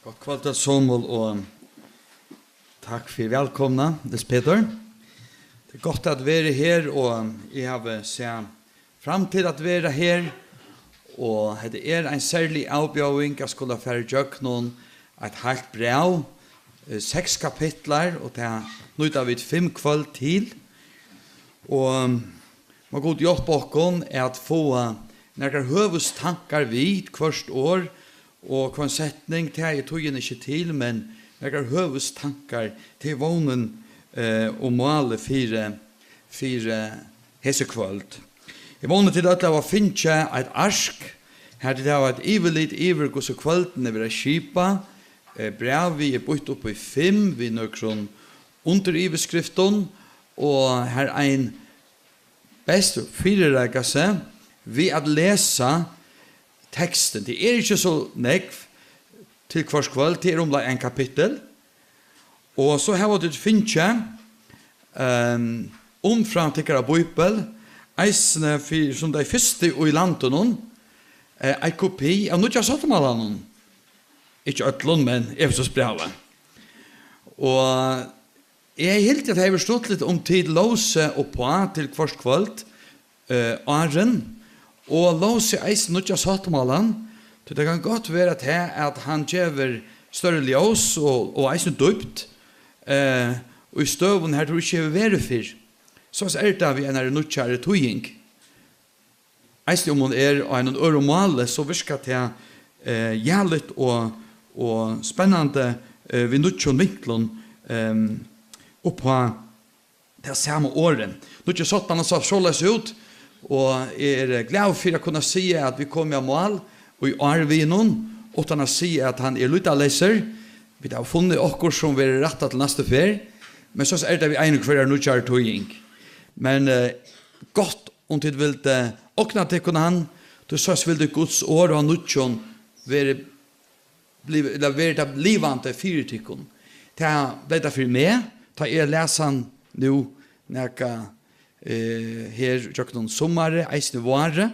Gott kvöld Samuel og takk for velkomna, Peter. Det godt at være her, og jeg har sett fram til at være her, og det en særlig avbjøring, jeg skulle fære gjøk noen et helt brev, 6 kapitler, og det nøyde vi 5 kvöld til, og man god hjelp åkken at få når høvestankar vid hvert år, og hva setning til jeg tog ikke til, men når høvestankar til vånen og måle fire hesekvöld. Jeg våner til at det var finne et arsk, her det var et iverlitt iver gos kvöldene vil skipa, brev vi bort opp i 5, vi nøkron under iverskriften, og her ein best fyrirreika seg, vi at lesa teksten. Det ikke så nekv til hver kveld, det omlag en kapittel. Og så har vi finne omframtikkere bøybel, eisene som de første i landet noen, en kopi av Nudja Sotomalan. Ikke øtlån, men Efesos brevet. Og jeg helt at jeg har stått litt om tid låse og på til hver kveld, åren, og låse eisen Nudja Sotomalan, det kan godt være at han gjør større ljøs og eisen døpt, og i støven her tror jeg ikke være for. Så det vi en nødkjære tøying. Eisen om hun en øremåle, så virker det jævligt og spennende ved nødkjøn vinklene oppå det samme året. Nødkjøn sånn så såles ut, og glad for å kunne si at vi kommer av mål, og i arvinen, utan å si at han lyttaleser. Vi har funnet okkur som vi rettet til neste fer, men så det vi enig hver nødkjære tøying. Men godt om tid vil det åkna til kunne han, du så vil det Guds år og nødkjøn være livante fyrtikken. Det ble det for meg, da jeg leser han nå, når her jøkken sommare, eisne vare.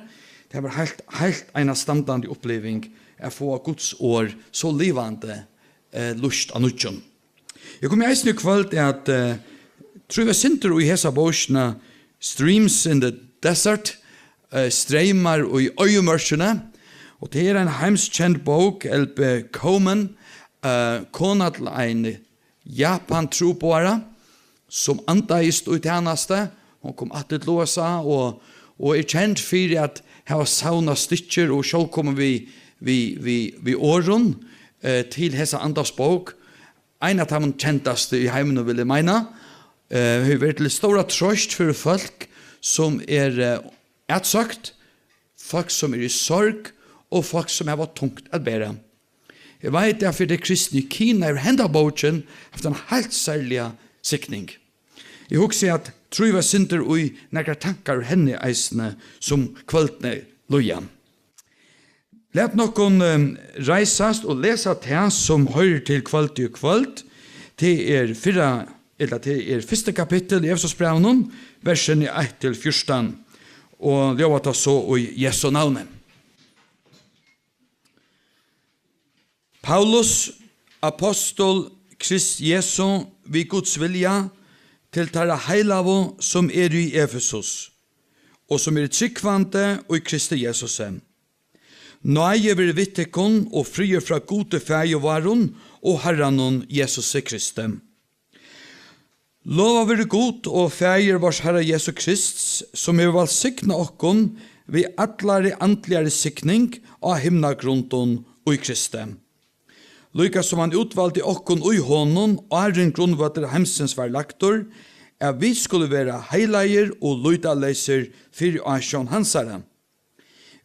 Det var helt en standande oppleving å få Guds år så livande lust av nødkjøn. Jeg kom i eisne kveld at tror jeg sinter i hesa båsene Streams in the Desert, streimar og i øyemørsene, og det en heimskjent bok, Elbe Komen, kona til en Japan-trobåre, som antaist ut tjeneste, hun kom til låsa, og kjent for at her var sauna stykker, og så kommer vi åren til hesa andas bok, en av dem kjenteste i heimen og ville meine, vi har vært til stora trøst for folk som utsagt, folk som i sorg, og folk som har vært tungt å bære. Jeg vet derfor det kristne i Kina hendet boken efter en helt særlig sikning. Jeg husker at tror jeg synder og nære tankar henne eisene som kvøltene loja. Let noen reisast og lesa det som hører til kvølt og kvølt. Det første kapittel i Efesos brevet, versen 1-14, og det var det så i Jesu navnet. Paulus, apostol Krist Jesu, vi Guds vilja, til tæra heilavo som i Efesos, og som tryggvante og i Kristi Jesus. Nøye vil vittekon og frie fra gode fæg og varon og herranon Jesus Kristi. Lova vil god og fægir vars Herre Jesu Krist, som valsikna okkon vi allare antligare sikning av himnagrunton og i Kristi. Lykka som han utvalgte okkon og i hånden, og en grunnvatter hemsens var laktor, vi skulle være heileier og lydaleiser for asjon hansare.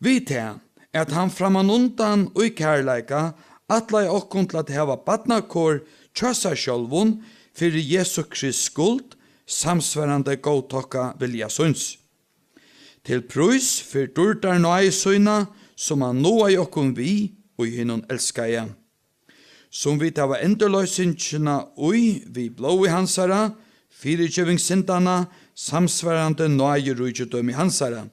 Vi til at han framan undan og i kærleika atlai okkon til at heva badnakår tjøsa sjálvun for Jesu Krist skuld, samsvarande godtokka vilja sunds. Til prøys for dårdar nøye søyna, som han noa i okkon vi, og i hinnon elskaja. Som vi tava endurløysingsina ui, vi blå i hansara, fyrirgjøvingssyndana, samsvarande nøye rujtjødøm i hansara.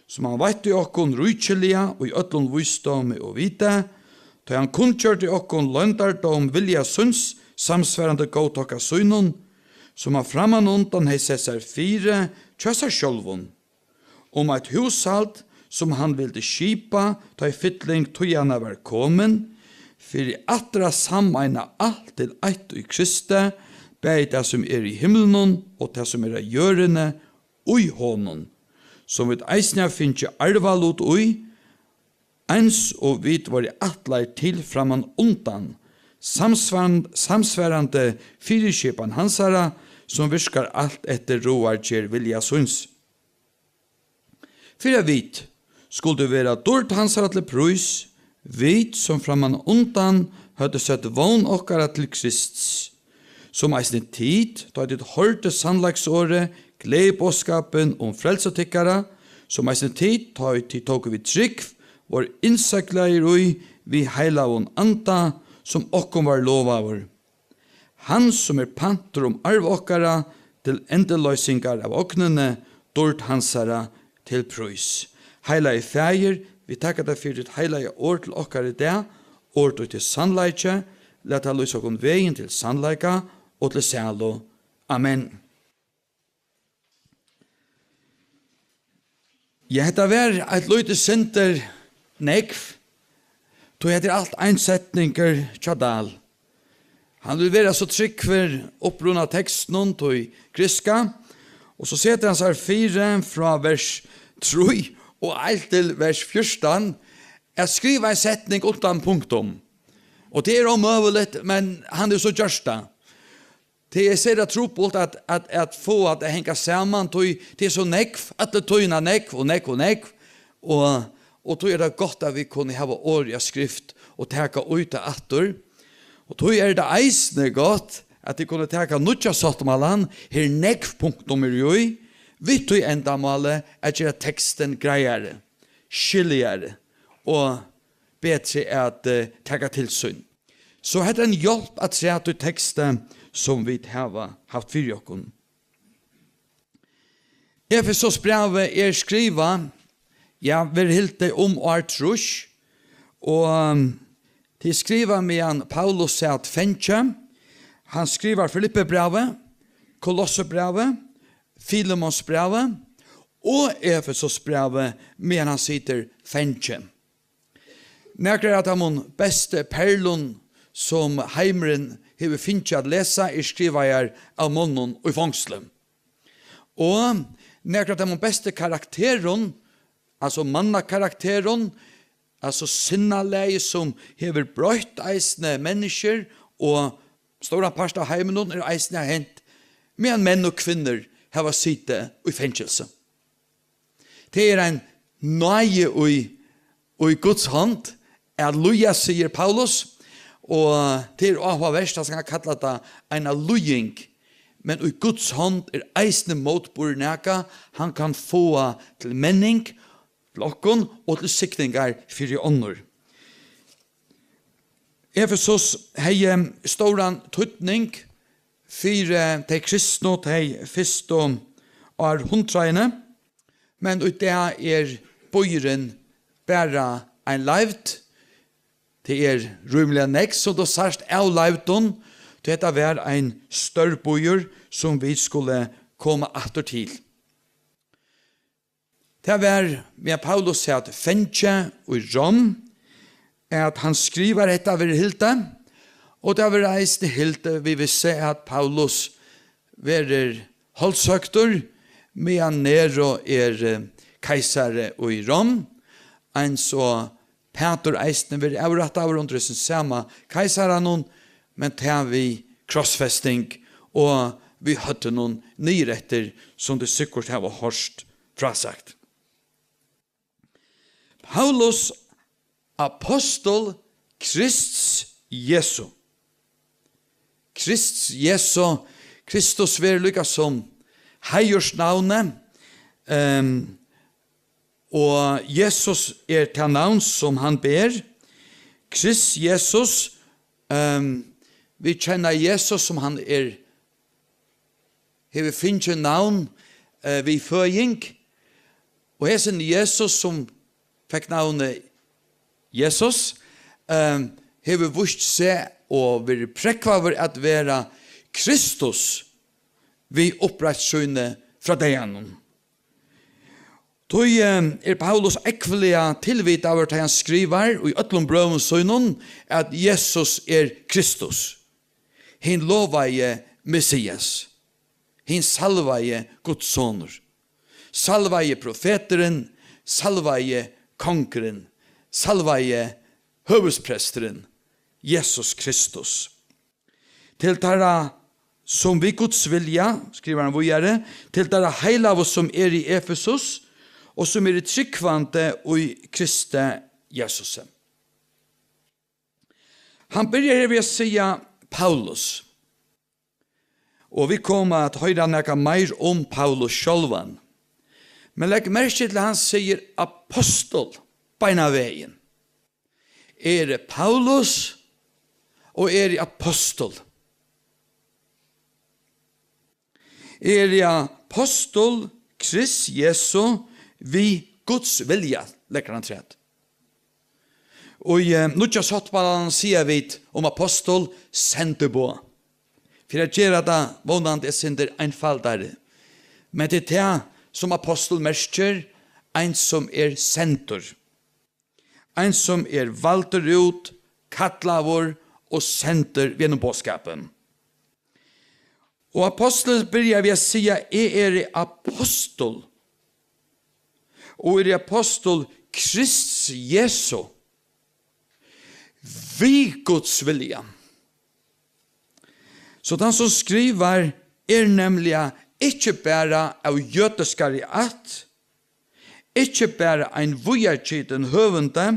Som han veit i okkon rujtjelia, og i ötlun visdom og vite, Da han kunnkjørte okkon løndardom vilja sunds, samsværande gåtokka synon, som han framan undan hei sett seg fire, tjøsar sjolvun, et hushalt som han ville skipa, ta i fytling tujana var komen, fyrir atra sameina alt til eit i Kristi, bei det som i himmelen og det som i jørene, ui honon, som vi eisne finnje arvalut ui, ens og vit var i atleir til framan undan, samsværande fyrirskipan hansara, som virkar alt etter roarger vilja sunds. Fyra vit skulle vera dårt hansara til prøys, vit som framan undan høyde sett vogn okkara til Krists, som eisne tid, da dit hørte sannlagsåret, gledeboskapen om frelsotikkara, som eisne tid, da dit tok vi trygg, var innsakleir ui, vi heilavun anda, som okkom var lovaver. Han som panter arv okkara, til endeløysingar av oknene, dårt hansara til prøys. Heila i fægir, vi takkar det fyrir et heila i år til okkar i det, år til sannleikje, leta lys okkom vegin til sannleika, og til sælo. Amen. Ja, hetta var eit løyte senter nekv, tog heter alt einsetninger tjadal. Han vil være så trygg for opprunna teksten tog griska, og så setter han seg 4 fra vers 3 og alt til vers 14, jeg skriver en setning utan punktum. Og det er omøvelig, men han er så gjørsta. Det er så trupult at få at det henger sammen, det er så nekv, at det tøyna nekv og nekv og nekv, og då är det gott att vi kunde ha årliga skrift och täcka ut det attor. Och då är det eisne gott att vi kunde täcka nutja sattmalan, här nekv.com i, vi tog enda male att göra texten grejare, skiljare och bättre att täcka tillsyn. Så det är en hjälp att se att texten som vi har haft för oss. Efesos brevet är skriva. Ja, vi helt det om Artrus, og til skriver med Paulus sier at fentkje, han skriver Filippe-brevet, Kolosse-brevet, Filemons-brevet, og Efesos-brevet, med han sitter fentkje. Nærkere at han beste perlon som heimeren hever finnskje at lese, skriver jeg av munnen og i fangselen. Og nærkere at han beste karakteren, altså mannakarakteren, altså sinnaleie som hever brøyt eisne mennesker, og stora part av heimen er eisne hent, medan menn og kvinner har sitte i fengelse. Det er en nøye i Guds hånd, luja, sier Paulus, og det er også verst, han skal kalla det en lujing, men i Guds hånd er eisne motbor neka, han kan få til menning, lokkon og til sikningar fyrir ånder. Efesos hei stóran tutning fyrir de kristne hei fyrst og hundreine, men ut det er bøyren bæra ein leivt, det er rymlig nek, så da sørst av leivton, dette var ein større bøyer som vi skulle komme atter til. Det var med Paulus sier at fentkje og rom, at han skriver dette over hilte, og det var reist i hilte, vi vil se at Paulus var holdsøkter, medan Nero keisare og i Rom, en så Peter eisne var avratt av under sin samme keisaren, men det vi krossfesting, og vi hadde noen nyretter som det sikkert har hørt frasagt. Paulus, apostel Krists Jesu. Krists Jesu, Kristus ver lykka som heiers navnet, og Jesus er til navn som han ber. Krist Jesus, vi kjenner Jesus som han er, hever finnes navn vi føying, og hesen Jesus som fikk navnet Jesus, hever vust seg og vil prekvaver at være Kristus vi opprettsyne fra deianen. Tøy Paulus ekvelia tilvitt av at han skriver og i ötlom brøven søgnen at Jesus Kristus. Hin lovaie Messias. Hin salvaie Guds sonur. Salvaie profeteren, salvaie konkeren, salvaie høvespresteren, Jesus Kristus. Til tara som vi Guds vilja, skriver han videre, til tara heilav som i Efesus, og som tryggvante i Kristi Jesus. Han begynner ved å si Paulus, og vi kommer til å høre noe mer om Paulus sjølven. Men legg merke til han sier apostol, beina veien. Det Paulus, og det apostol. Det apostol, Krist Jesu, vi Guds vilja, legger han træt. Og nødja sattballen sier vi om apostol sendte på. For jeg gjør det vånand synder einfaldare. Men det det som apostol merker, en som senter. En som valter ut, kattlavor og senter gjennom påskapen. Og apostelen begynner ved å si apostol. Og apostol Krist Jesu. Vi Guds vilja. Så den som skriver nemlig ikke bare av jødeskare at, ikke bare en vujarkjiden høvende,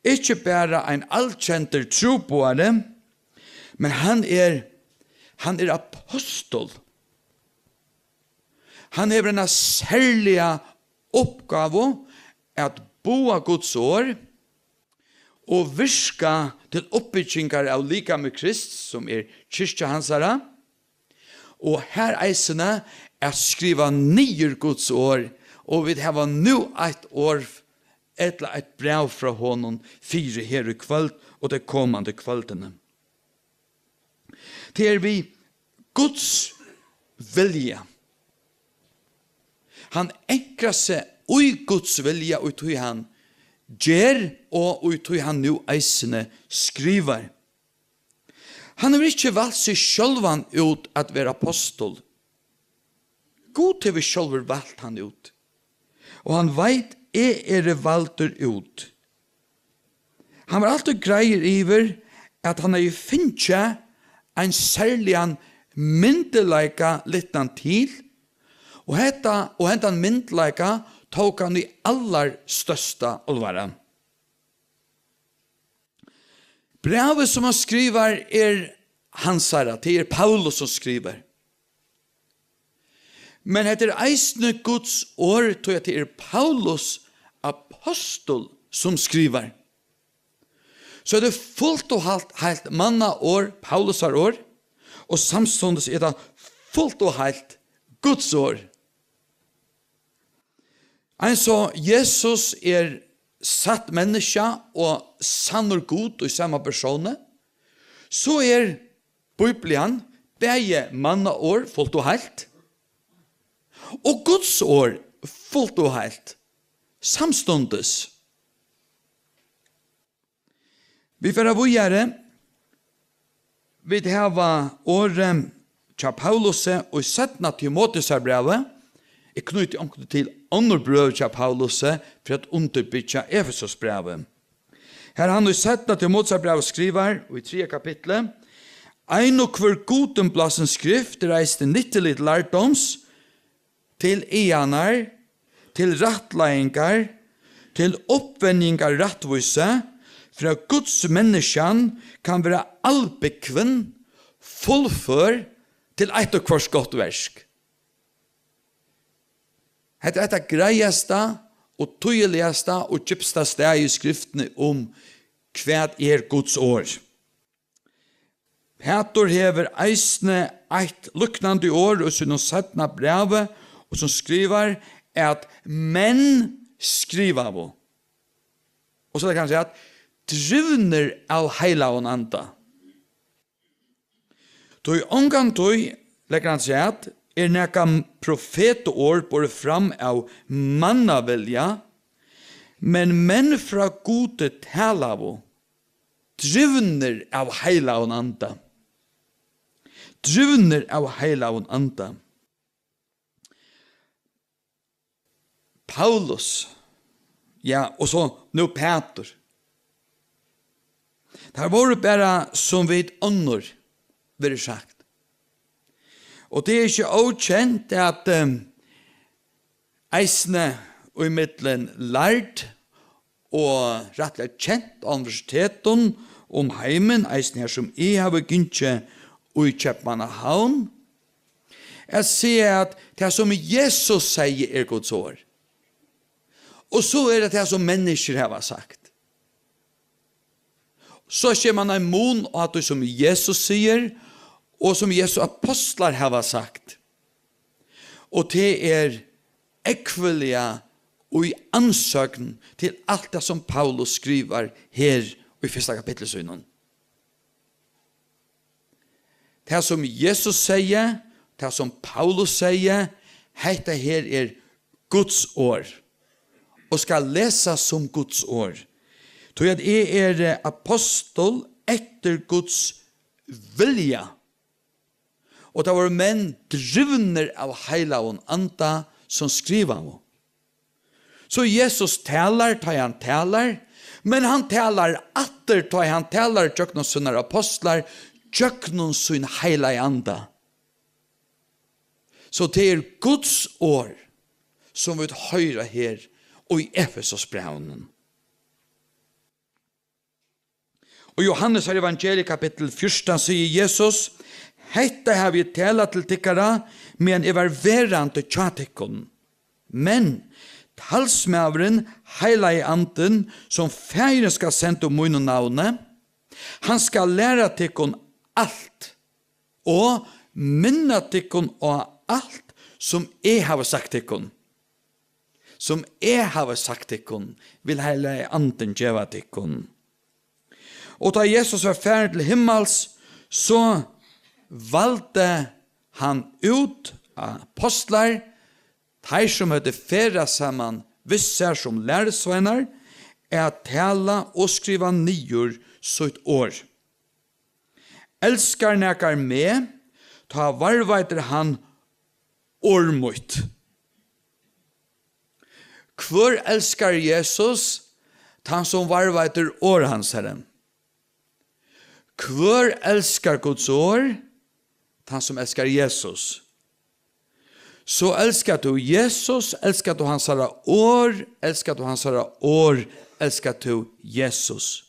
ikke bare en altkjenter troboere, men han apostol. Han har en særlig oppgave at boa Guds år og virka til oppbyggingar av lika med Krist, som kyrkja hansara, og her eisene skriva nyer Guds år, og vi har nu et år, et brev fra honom, 4 her i kveld, og det kommande kveldene. Det vi Guds vilja. Han enkrar seg ui Guds vilja, og tog han gjer, og tog han nu eisene skriver. Han har ikke valgt seg sjølvan ut at være apostol. God til vi sjølver valgt han ut. Og han veit valter ut. Han var alltid greier iver at han har finnet en særlig myndeleika littan til, og hentan myndeleika tok han i allar størsta olvara. Brevet som han skriver hansara, det Paulus som skriver. Men det eisne Guds år, tror jeg det Paulus apostol som skriver. Så det fullt og helt manna år, Paulus har år, og samståndes det fullt og helt Guds år. Altså, Jesus satt menneske og sannor god i samme persone. Så Bibelen begge manna år fullt og helt. Og Guds år fullt og helt. Samståndes. Vi får avgjøre. Vi har året til Paulus og 17. Timotheusbrevet. Jeg knytter omkring til andre brød til Paulus for at underbygge Efesusbrevet. Her han i 17. Timotheusbrevet skriver, og i 3. kapitlet, «Ein og hver goden plassen skrift reiste nyttelig lærdoms til eanar, til rattleiingar, til oppvendingar rattvise, fra Guds menneskjan kan være allbekven, fullfør til eit og hvers godt versk. Hetta er det greieste og tydeligaste og djupsta steg i skriftene om hva Guds år. Peter hever eisne eit luknande år og sin 17. brevet, og som skriver at menn skriver av. Og så kan han si at drivner av heila og anda. Tog omgang tog, legger han seg at, nekka profetår både fram av mannavelja, men menn fra gode talavo, drivner av heila og anda. Drivner av heila og anda. Paulus, ja, og så nu Peter. Det har vært bare som vi ånder, vil det sagt. Og det ikke okjent at eisene og i middelen lært og rettelig kjent av universiteten om heimen, eisene her som jeg har begynt og i Kjøpmannahavn. Jeg sier at det som Jesus sier Guds ord. Og så det som mennesker har sagt. Så ser man en mon av at det som Jesus sier, og som Jesu apostlar har sagt. Og det ekvelia og i ansøkning til alt det som Paulus skriver her i 1. kapitlet. Det som Jesus sier, det som Paulus sier, dette her Guds ord. Og skal lesa som Guds ord. Tog at jeg apostol etter Guds vilja. Og det var menn drivner av heila og anda som skriver om. Så Jesus talar, tar han talar, men han talar atter, tar han talar, tjøknen sånne apostlar, tjøknen sånne heila i anda. Så det Guds ord som vi høyre her og i Efesos-brevnen. Og Johannes har evangeliet kapittel 1 sier Jesus, hetta har vi tala til tikkara, men var verande tjatikkon. Men talsmaveren heila i anden, som feiren skal sende om munn og navne, han skal læra tikkon alt, og minna tikkon og alt som jeg har sagt tikkon. Som jeg har sagt tikkon, vil heila i anden djeva tikkon. Og da Jesus var ferdig til himmels, så valgte han ut av apostlar, de som hadde færa sammen visser som læresvenner, tala og skriva nyer sitt år. Elskar nekar med, ta varveiter han ormut. Hvor elskar Jesus, ta han som varveiter år hans herren. Hvor elskar Guds år, han som elskar Jesus. Så elskar du Jesus, elskar du hans år, elskar du hans år, elskar du Jesus.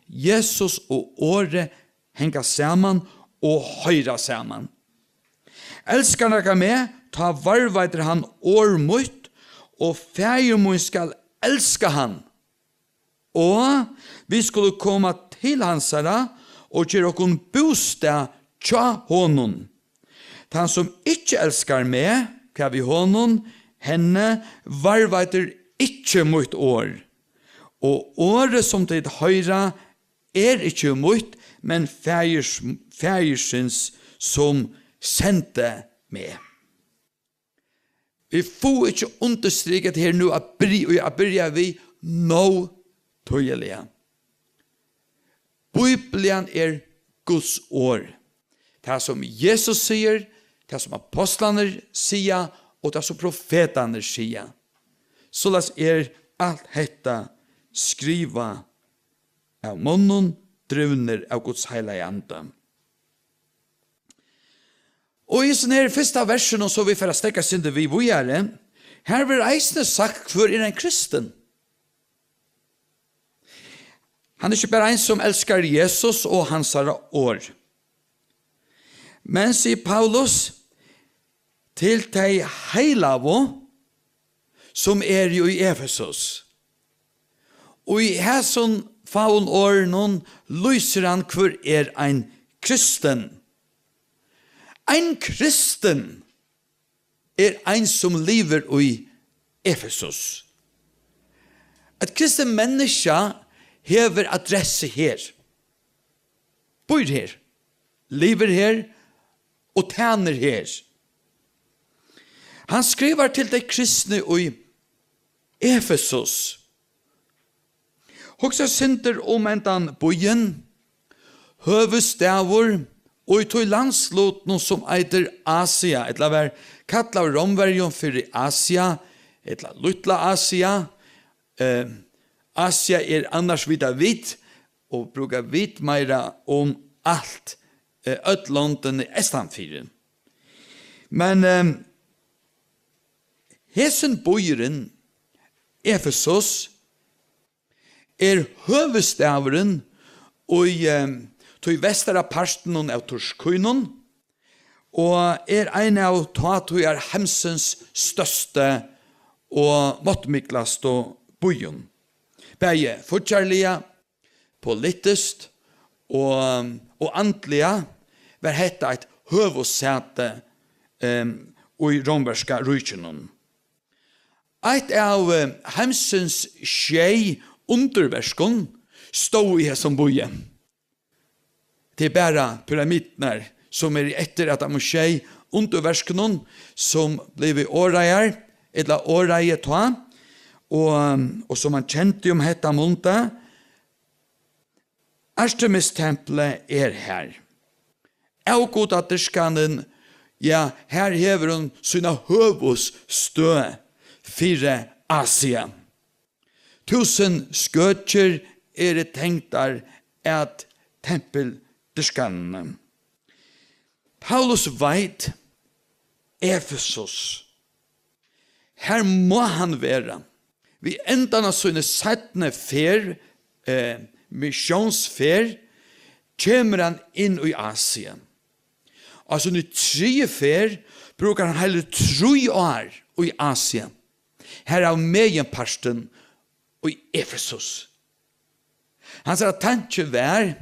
Jesus og året henger sammen og høyra sammen. Elskar naka med, ta varveiter han år mot, og fægermun skal elska han. Og vi skulle komme til hans og gjøre okkur bostad tja honom. Han som ikke elskar meg, hva vi honom, henne varveiter ikke mot år. Og året som det høyra ikke mot, men fægersens som sendte meg. Vi får ikke understryket her nå at byrja vi nå tøyelige. Bibelen Guds ord. Det som Jesus sier, det som apostlene sier, og det som profetene sier. Så las alt dette skriva av munnen, drivner av Guds heilige ande. Og i sånne første versen, så vi får stekke synder vi vågjere, her vil eisene sagt for en kristen. Han ikke bare en som elskar Jesus og hans år. Men sier Paulus til de heilavo som jo i Efesos. Og i hæsson faun åren lyser han hvor en kristen. En kristen en som lever i Efesos. Et kristen menneske hever adresse her. Bor her. Lever her og tjener her. Han skriver til de kristne i Efesos. Hoksa synder om endan bojen, høvestavur, og i tog landslåten som eider Asia, etla var kattla romverjon for Asia, etla lutla Asia. Asia annars vida vidt, og brukar vidt meira om alt, Øtlonden estanfyren. Men hesen bojeren, Efesos, høvestavren og tog vestara parsten av Torskunon, og en av tog hemsens største og måttmiklaste bojen. Begge fortjærlige, politisk og andlige var hetta et høvesete i romerska rykjenon. Et av hemsens skjei underverskon stod i hesson boje. Det bara pyramidner som etter at de skjei underverskonon som blev åreier, eller åreier ta, og som man kjente om hetta monta. Artemis-tempelet her. Augodaterskanen, ja, her hever hun sina høvus stø fire Asia. 1000 skøtjer det tenktar at tempelderskanen. Paulus veit Efesos. Her må han være. Vi endan av sånne settene fer, missionsfer, kommer han inn i Asien. Altså i 3 fer brukar han heller 3 år i Asien. Her er megenparsten i Efesos. Han sier at tanke var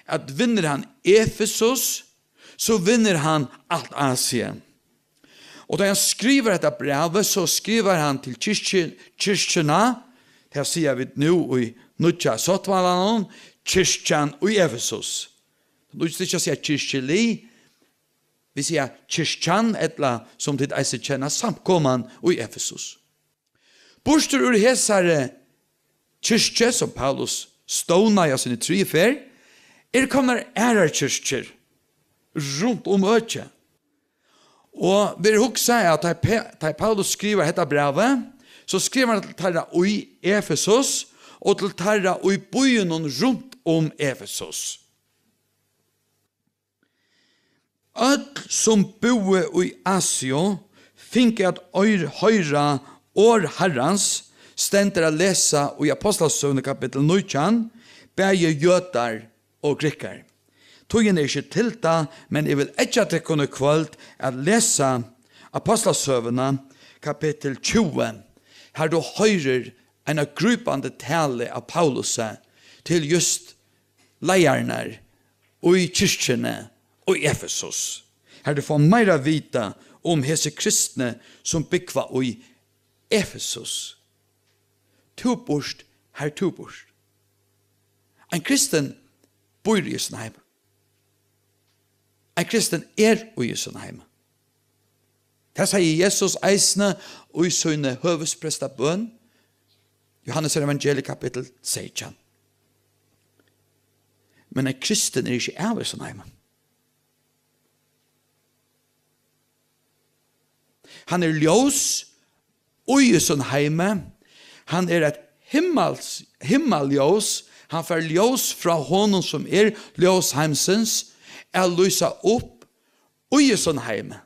at vinner han Efesos, så vinner han alt Asien. Og da han skriver dette brevet, så skriver han til kyrkjena, det sier vi nå i Nudja Sottvalan, kyrkjan i Efesos. Du ikke sier kyrkjeli, vi sier kyrkjan, etla som til eise kjenner samkomman i Efesos. Borster ur hesare kyrkje, som Paulus ståna i sine 3 fer, kommer ærar kyrkjer rundt om økje. Og vi hugsa at da Paulus skriver dette brevet, så skriver han til tarra i Efesos, og til tarra i byen rundt om Efesos. Alt som boe i Asio, finke at høyra år herrans, stender å lese i Apostelsøvne kapittel 19, begge jøtar og grikker. Togjen ikke tilta, men jeg vil ikke at jeg kunne kvalt at lese Apostelsøvne kapittel 20, her du høyrer en grupande tale av Paulus til just leierne og i kyrkjene og i Efesos. Her du får meira vita om hese kristne som byggva i Efesos. Tuborst, her tuborst. En kristen bor i sin heim. En kristen i sin heim. Det sier Jesus eisne og i sønne høvespresta bøn, Johannes evangeliet kapittel 16. Men en kristen ikke i sin heim. Han ljós og i sin heime. Han et himmeljós. Han får ljós fra honom som ljós heimsens, lysa opp og i sin heime.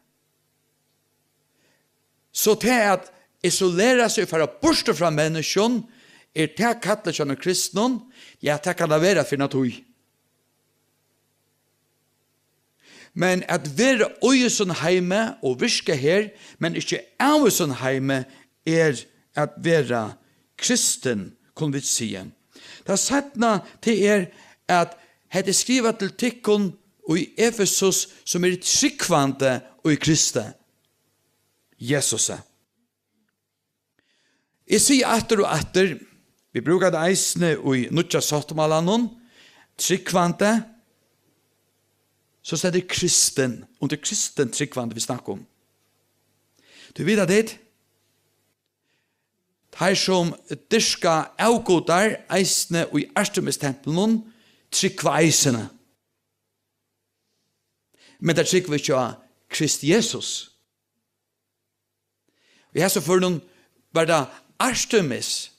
Så til at isolera seg for å borste fra menneskene, til kattlet av kristne, ja, det kan det være for natur. Men at være i sin heime og virke her, men ikke av sin heime, at være kristen, kunne vi si. Det sattna til at det skrivet til tikkun og i Efesos som tryggvante og i Kristi. Jesus. Jeg sier atter og atter, Vi brukar det eisne i nutja sottmalanon, tryggvante, så er det kristen, og det er kristen tryggvante vi snakker om. Du vet at det, her som dyrka avgodar eisne i Artemis-tempelen, tryggva eisene. Men det tryggva ikke av Krist Jesus. Vi har så for noen, var det Artemis,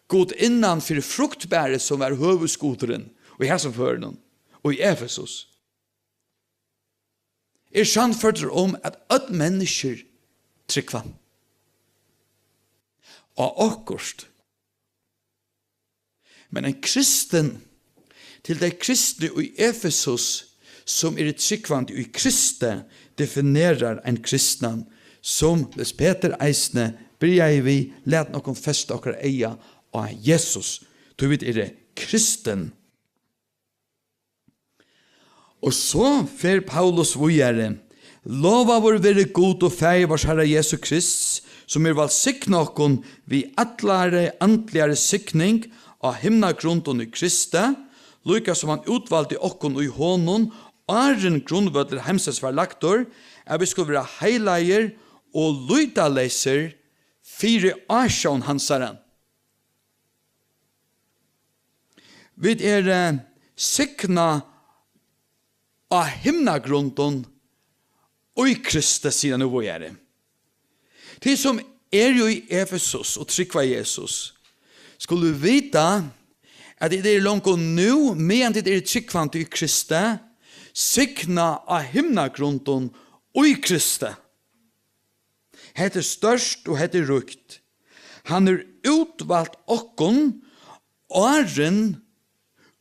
god innan for fruktbæret som var høveskoderen, og i hesson for noen, og i Efesus. Sannfører om at alle mennesker tryggva. Og akkurst. Men en kristen, til de kristne i Efesus, som tryggvande i Kristi, definerer en kristnan, som les Peter eisne, bryr vi, let noen feste okkar eia av Jesus. Du vet, kristen. Og så fer Paulus vujere, lova vår være god og fei vars Herre Jesu Krist, som valsikna okkon vi atlare antligare sikning av himnagrunden i Kristi, lukka som han utvalgte okkon i hånden, Arren grunnvødler hemses var laktor, at vi skulle være heileier og lydaleser fire asjon hansaren. Vi sikna av himnagrunden og i Kristus siden nå er det. De som jo i Efesus og tryggva Jesus, skulle vite at det langt nå, men det tryggvante i Kristus, sikna av himnagrunden og i Kristi. Het størst og het rukt. Han utvalgt okkon, åren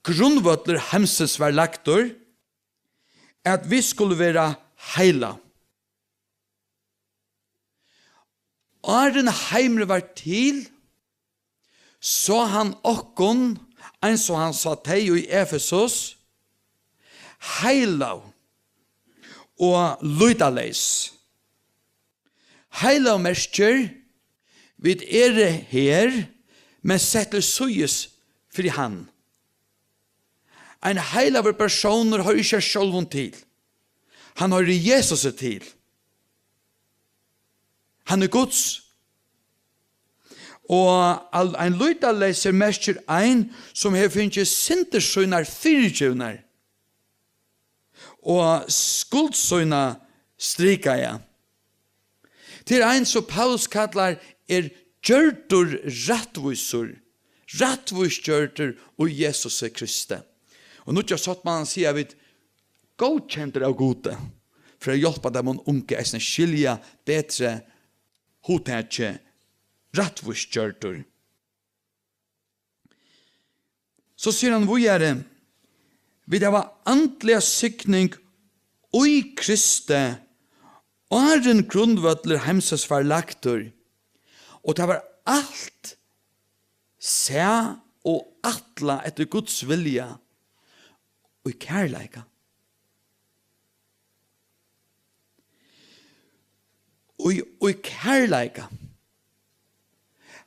grunnvødler hemses var laktor, at vi skulle være heila. Åren heimre var til, så han okkon, en så han sa teg i Efesos, heila og lydaleis. Heila merker vid her, men setter søyes fri han. En heilaver personer har ikke sjølven til. Han har Jesus til. Han Guds. Og en lydaleis merker en som har finnet sintersøyner fyrtjøvner. Og skuldsøyna strika ja. Til ein som Paulus kallar gjørtur rattvisur, rattvisgjørtur og Jesus Kristi. Og nå ikke satt man sier vi godkjenter av gode, for å hjelpe dem unge eisne skilja betre hotekje rattvisgjørtur. Så sier han vågjere, vi det var antliga sikning og i Kristi, åren grunnvødler hemses var laktor, og det var alt se og atla etter Guds vilja og i kærleika. Og i kærleika.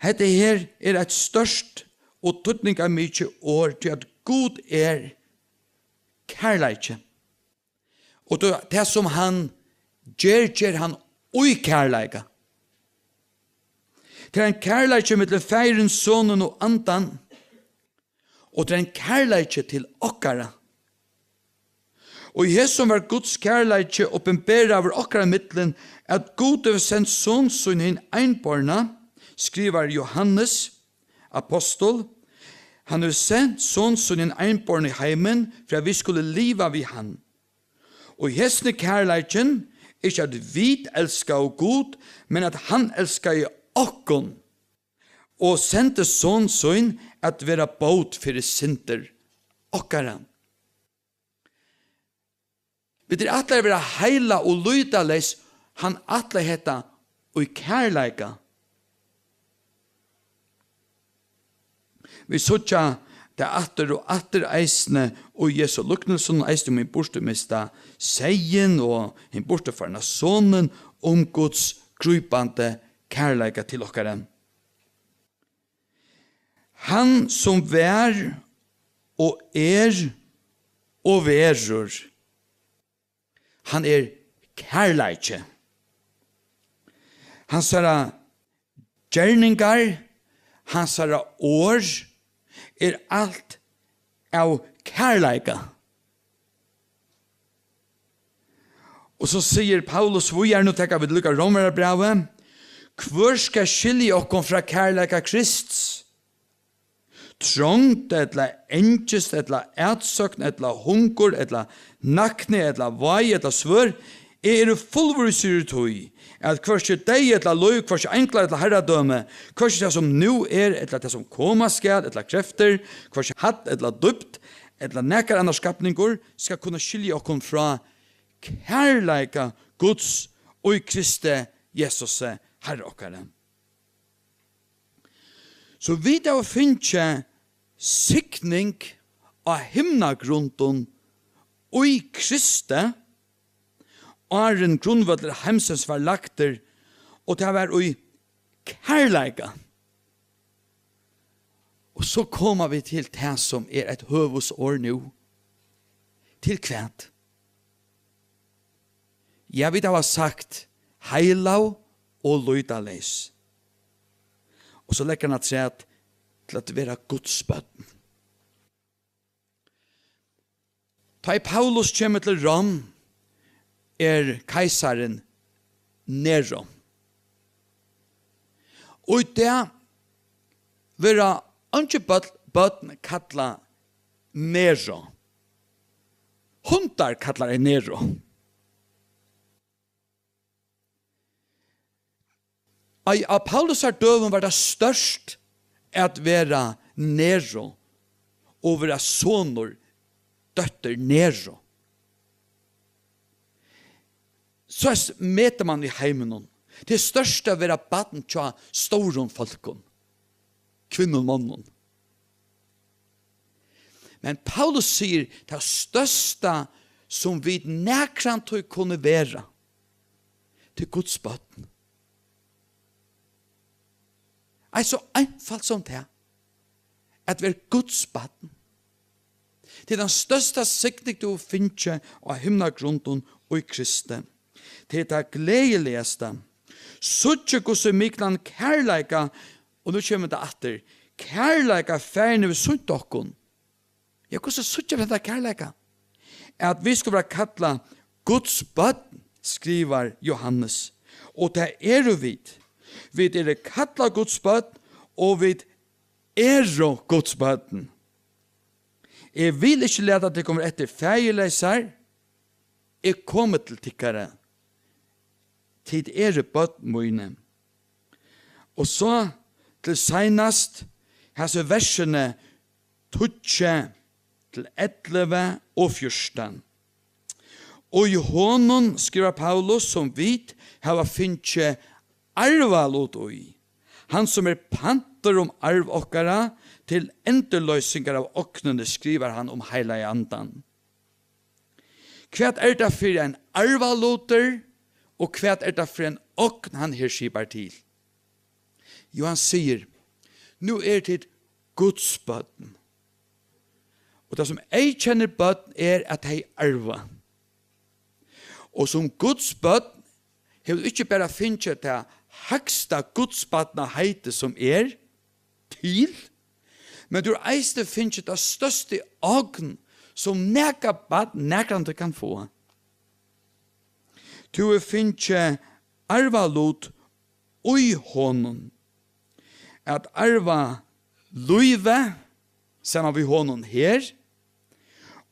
Hette her et størst og tøtning av mykje år til at Gud kærleikje. Og det som han gjør han ui kærleika. Det en kærleikje mellom feiren, sonen og andan, og det en kærleikje til okkara. Og Jesus var Guds kærleikje åpenbæra over okkara middelen at Gud har sendt sonsun inn einborna, skriver Johannes, apostol. Han har sendt sonsun inn einborna i heimen for at vi skulle liva vid han. Og hesne kærleikjen ikke at vi elsker og god, men at han elsker i okkon, og sendte sonsun at være båt for synder okkara. Vi atle være heila og lydaleis, han atle heta og i kærleika. Vi sotja det atter og atter eisne og Jesu luknelsen eisne min bortemista seien og min bortefarna sonen Guds grupande kærleika til okkara. Han som vær og verur. Han kærleikje. Han sara gjerningar, han sara år, alt av kærleika. Og så sier Paulus, vi nå tenker vi lukka romerbrevet, hvor skal skilje okkom fra kærleika Krists? Trångt, etla engest, etla ætsøkn, etla hungur, etla nakne, etla vai, etla svør, fullvursyr tøy, at hverskje deg etla løy, hverskje enkla etla herradøme, hverskje det som nu etla det som koma skal, etla krefter, hverskje hatt etla dypt, etla nekar annar skapningur, skal kunne skilje okkom fra kærleika Guds og i Kristi Jesus Herre okkara. Så vi da finner sikning av himnagrunden og i Kristi, og en grunnvødler hemsens var lagter, og det var i kærleika. Og så kommer vi til det som et høvesår nå. Til kvært. Jeg vil ha sagt heilau og løydaleis. Og så legger han at seg til at være Guds bøtten. Ta i Paulus kommer til Rom, keisaren Nero. Og det vera ikke bøtten kattla Nero. Hundar kattlar Nero. Av Paulus døven var det størst at være Nero og være sonor, døtter Nero. Så meter man i heimen. Det største å være baden til storon folken, kvinnen og mannen. Men Paulus sier det største som vi nekrant til kunne være til Guds baden. Så einfalt som det at vi Guds baden. Det den største sikning du finner av himnagrunden og i Kristi. Det det gledeligste. Suttje gosse miklan kærleika, og nå kommer det atter, kærleika færne vi sutt okkon. Ja, gosse suttje vi dette kærleika? At vi skal være kattla Guds baden, skriver Johannes. Og det jo vidt. Vi kattla Guds baden, og vi Guds baden. Jeg vil ikke lete at det kommer etter feilesar. Jeg kommer til tikkere. Tid baden mine. Og så til senast, her versene 12 til 11 og 14. Og i hånden skriver Paulus som vit, hava finnkje arvalot oi. Han som panter arv okkara, til endeløysingar av oknene skriver han heila i andan. Hva det for en arvaloter, og hva det for en okn han her skriver til? Jo, han sier, nå det Guds bøten. Og det som jeg kjenner bøten at jeg arva. Og som Guds bøten, jeg vil ikke bare finne til høgsta Guds bøten heite som til, men du eiste finne det største okn som nekka bøten nekrande kan få. Du finne arvalot ui honom. At arva løyve, sammen vi honom her,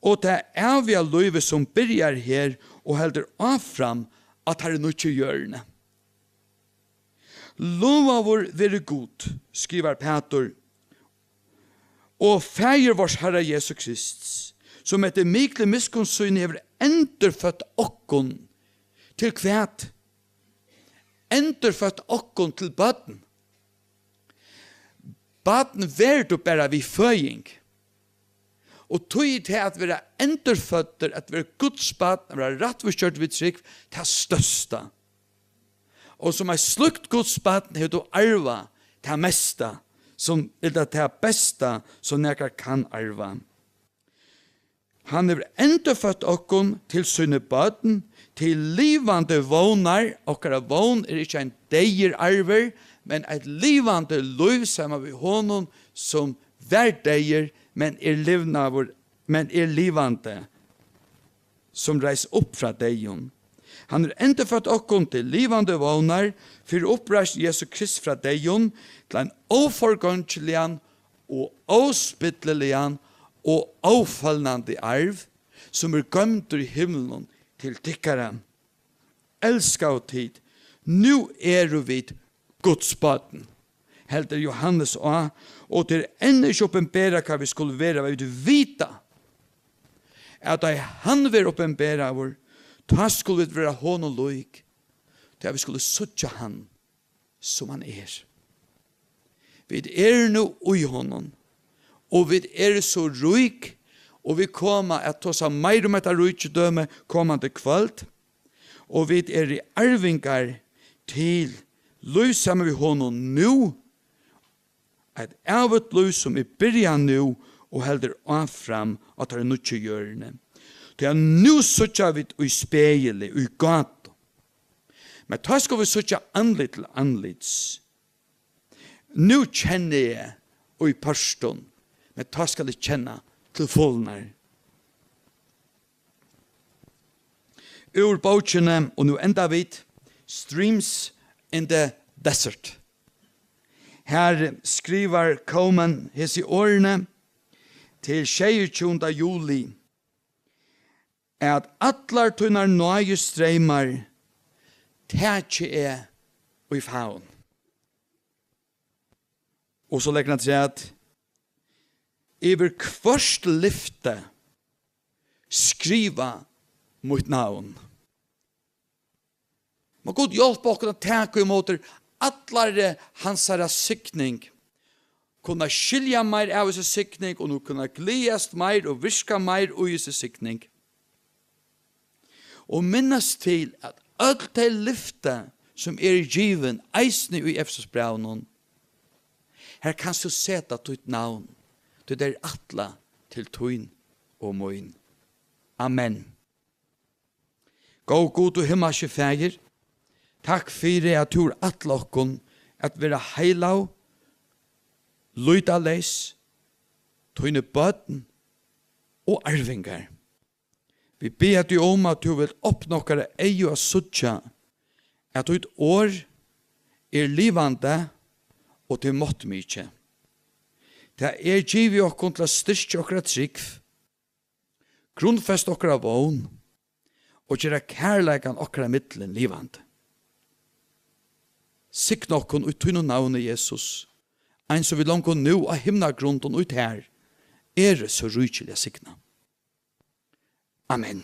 og det vi løyve som byrjar her, og helder av fram at her noe gjørende. Lova vår være god, skriver Peter, og feir vårs Herre Jesu Krist, som etter mikle miskonnsyn hever endurfødt okkon til kvæt. Endurfødt okkon til baden. Baden ver du bare vi føying. Og tog til at vi endurføtter, at vi Guds baden, at vi rattvurskjørt vidt trygg, til største. Og som slukt Guds baden, har du arva til mesta, som det bästa som nekar kan arva. Han er endefødt okkon til sine bøten, til livande vånar, okkara vån er ikke en deier arver, men et livande liv sammen med honom som vær deier, men er livande, som reis opp fra deion. Han er endefødt okkon til livande vånar, for oppreist Jesu Krist fra deion, til en oforgångelian og ospytlelian og avfallnande arv, som er gømt i himmelen til tykkere. Elska og tid, nu vi Guds baden. Helder Johannes og det enda ikke oppenbæra hva vi skulle være, hva vi vita, at da han vil oppenbæra vår, da skulle vi være hånd og loik, da vi skulle suttja han som han er. Vi nå ui honom, og vi så ruik, og vi kommer at ta seg mer om etter ruikdømme kommande kvöld, og vi i arvingar til liv sammen med honom nu, et evet liv som byrja nu, og helder av fram at det nødvendig hjørne. Det nu suttja vi i speilet, i gato. Men da skal vi suttja andlit til andlits. Nu kjenner jeg i parston, men da skal jeg kjenne til fullnar. Ur bautjene, og nu enda vid, Streams in the Desert. Her skriver Coman hese årene til 26. juli at atlar tunnar nøye streimar tætje og i faun. Og så legger han til at iver kvørst lyfte skriva mot navn. Må god hjelpe oss å tenke imot atlar hansara sykning, kunna skilja meir av hese sykning, og nu kunna gledast meir og virka meir ui hese sykning. Og minnes til at alt det lyfte som given eisne i Efesosbrevnen, her kan du seta ditt navn, det atla til tuin og moin. Amen. Gå god og himmelske fægir, takk fyrir at du atla okkon at vera heilau, luita leis, tuine bøten og arvingar. Vi ber at du om at du vil oppnå okkara eio av suttja, at ditt år livande og til måttmykje. Det givet okkon til å styrke okkara trygg, grunnfest okkara vån, og gjøre kærleikan okkara middelen livande. Sikna okkon ut tunno navnet Jesus, ein som vi langt nu av himnagrunden ut her, så rykelig sikna. Amen.